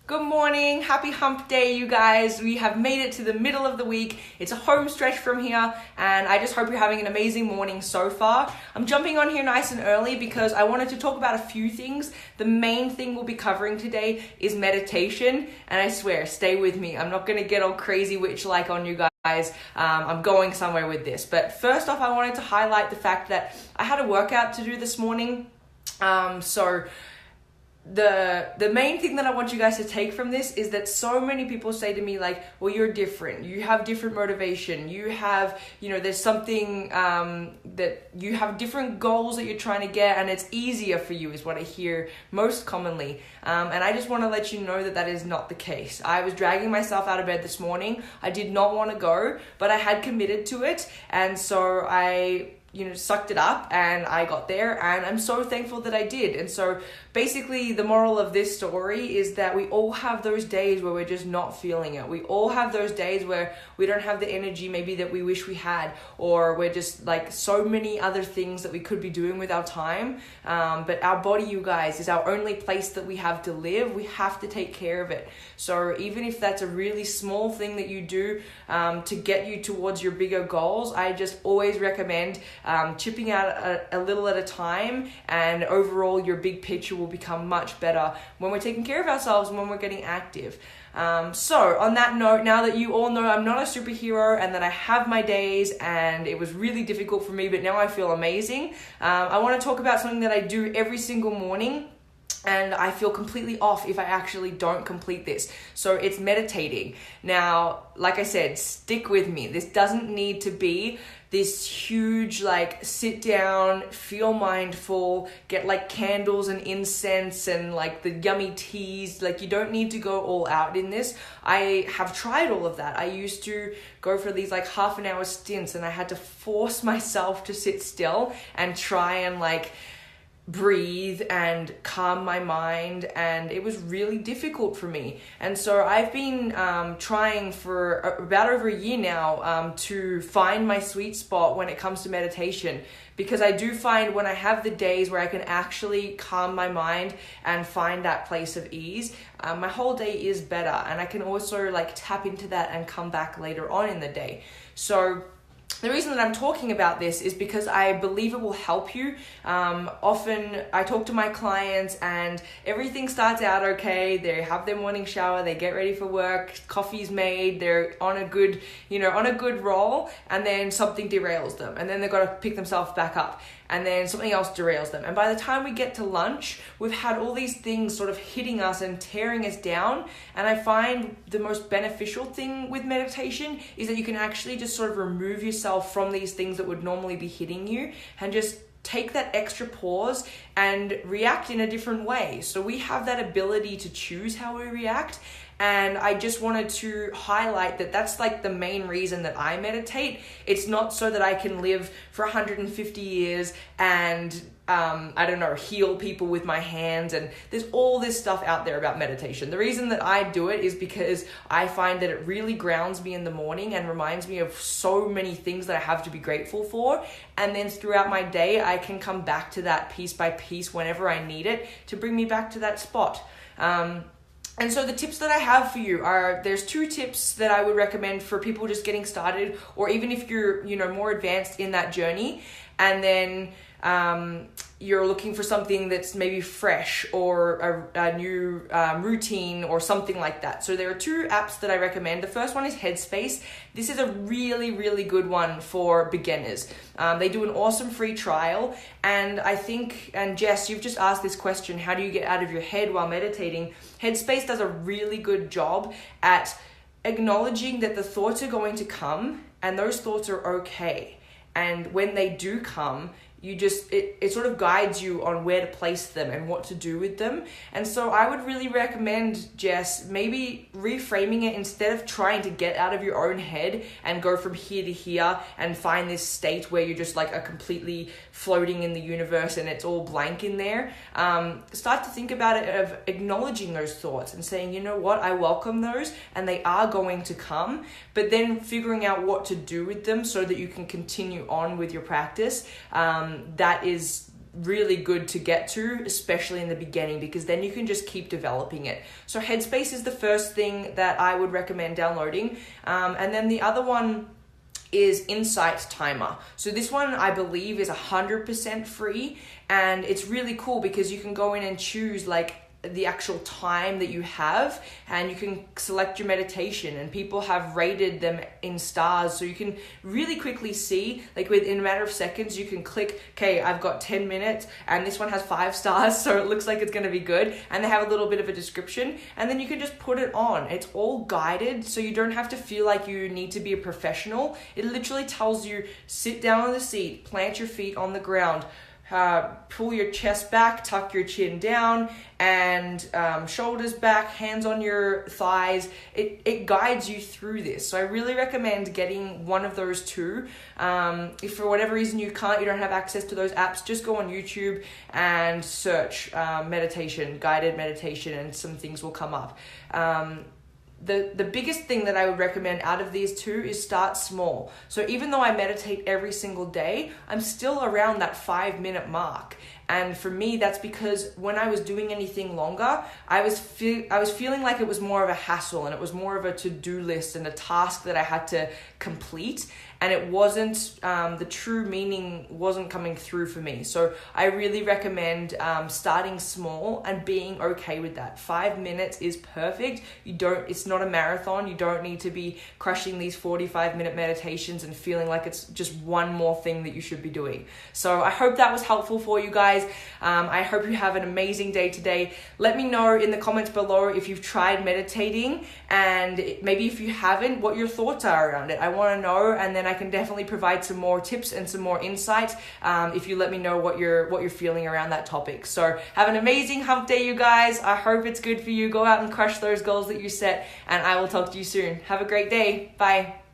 Good morning, happy hump day, you guys. We have made it to the middle of the week. It's a home stretch from here, and I just hope you're having an amazing morning so far. I'm jumping on here nice and early because I wanted to talk about a few things. The main thing we'll be covering today is meditation, and I swear, stay with me. I'm not gonna get all crazy witch-like on you guys. I'm going somewhere with this. But first off, I wanted to highlight the fact that I had a workout to do this morning. The main thing that I want you guys to take from this is that so many people say to me like, well, you're different, you have different motivation, you have, there's something that you have different goals that you're trying to get, and it's easier for you is what I hear most commonly. And I just want to let you know that that is not the case. I was dragging myself out of bed this morning. I did not want to go, but I had committed to it, and so I sucked it up and I got there, and I'm so thankful that I did. And so basically the moral of this story is that we all have those days where we're just not feeling it. We all have those days where we don't have the energy maybe that we wish we had, or we're just like so many other things that we could be doing with our time. But our body, you guys, is our only place that we have to live. We have to take care of it. So even if that's a really small thing that you do to get you towards your bigger goals, I just always recommend chipping out a little at a time, and overall your big picture will become much better when we're taking care of ourselves and when we're getting active. So on that note, now that you all know I'm not a superhero and that I have my days and it was really difficult for me, but now I feel amazing, I want to talk about something that I do every single morning, and I feel completely off if I actually don't complete this. So it's meditating. Now, like I said, stick with me. This doesn't need to be this huge, like, sit down, feel mindful, get like candles and incense and like the yummy teas. Like, you don't need to go all out in this. I have tried all of that. I used to go for these like half an hour stints, and I had to force myself to sit still and try and like breathe and calm my mind, and it was really difficult for me. And so I've been trying for about over a year now to find my sweet spot when it comes to meditation, because I do find when I have the days where I can actually calm my mind and find that place of ease, my whole day is better, and I can also like tap into that and come back later on in the day. So the reason that I'm talking about this is because I believe it will help you. Often I talk to my clients and everything starts out okay. They have their morning shower, they get ready for work, coffee's made, they're on a good, roll, and then something derails them, and then they've got to pick themselves back up, and then something else derails them. And by the time we get to lunch, we've had all these things sort of hitting us and tearing us down. And I find the most beneficial thing with meditation is that you can actually just sort of remove yourself from these things that would normally be hitting you, and just take that extra pause and react in a different way. So we have that ability to choose how we react. And I just wanted to highlight that that's like the main reason that I meditate. It's not so that I can live for 150 years and heal people with my hands, and there's all this stuff out there about meditation. The reason that I do it is because I find that it really grounds me in the morning and reminds me of so many things that I have to be grateful for, and then throughout my day I can come back to that piece by piece whenever I need it to bring me back to that spot. And so the tips that I have for you are, there's 2 tips that I would recommend for people just getting started, or even if you're, more advanced in that journey, and then you're looking for something that's maybe fresh or a new routine or something like that. So there are 2 apps that I recommend. The first one is Headspace. This is a really, really good one for beginners. They do an awesome free trial, and I think, and Jess, you've just asked this question, how do you get out of your head while meditating? Headspace does a really good job at acknowledging that the thoughts are going to come, and those thoughts are okay. And when they do come, it sort of guides you on where to place them and what to do with them. And so I would really recommend, Jess, maybe reframing it. Instead of trying to get out of your own head and go from here to here and find this state where you're just like a completely floating in the universe and it's all blank in there, start to think about it of acknowledging those thoughts and saying, you know what, I welcome those and they are going to come, but then figuring out what to do with them so that you can continue on with your practice. That is really good to get to, especially in the beginning, because then you can just keep developing it. So Headspace is the first thing that I would recommend downloading. And then the other one is Insight Timer. So this one I believe is 100% free, and it's really cool because you can go in and choose like the actual time that you have, and you can select your meditation, and people have rated them in stars, so you can really quickly see, like within a matter of seconds, you can click, okay, I've got 10 minutes and this one has 5 stars, so it looks like it's going to be good, and they have a little bit of a description, and then you can just put it on. It's all guided, so you don't have to feel like you need to be a professional. It literally tells you, sit down on the seat, plant your feet on the ground, pull your chest back, tuck your chin down, and shoulders back, hands on your thighs. It guides you through this. So I really recommend getting one of those two. If for whatever reason you don't have access to those apps, just go on YouTube and search meditation, guided meditation, and some things will come up. The biggest thing that I would recommend out of these two is start small. So even though I meditate every single day, I'm still around that 5-minute mark. And for me, that's because when I was doing anything longer, I was feeling like it was more of a hassle, and it was more of a to-do list and a task that I had to complete. And it wasn't, the true meaning wasn't coming through for me. So I really recommend starting small and being okay with that. 5 minutes is perfect. It's not a marathon. You don't need to be crushing these 45-minute meditations and feeling like it's just one more thing that you should be doing. So I hope that was helpful for you guys. I hope you have an amazing day today. Let me know in the comments below if you've tried meditating, and maybe if you haven't, what your thoughts are around it. I want to know, and then I can definitely provide some more tips and some more insights if you let me know what you're feeling around that topic. So have an amazing hump day, you guys. I hope it's good for you. Go out and crush those goals that you set, and I will talk to you soon. Have a great day. Bye.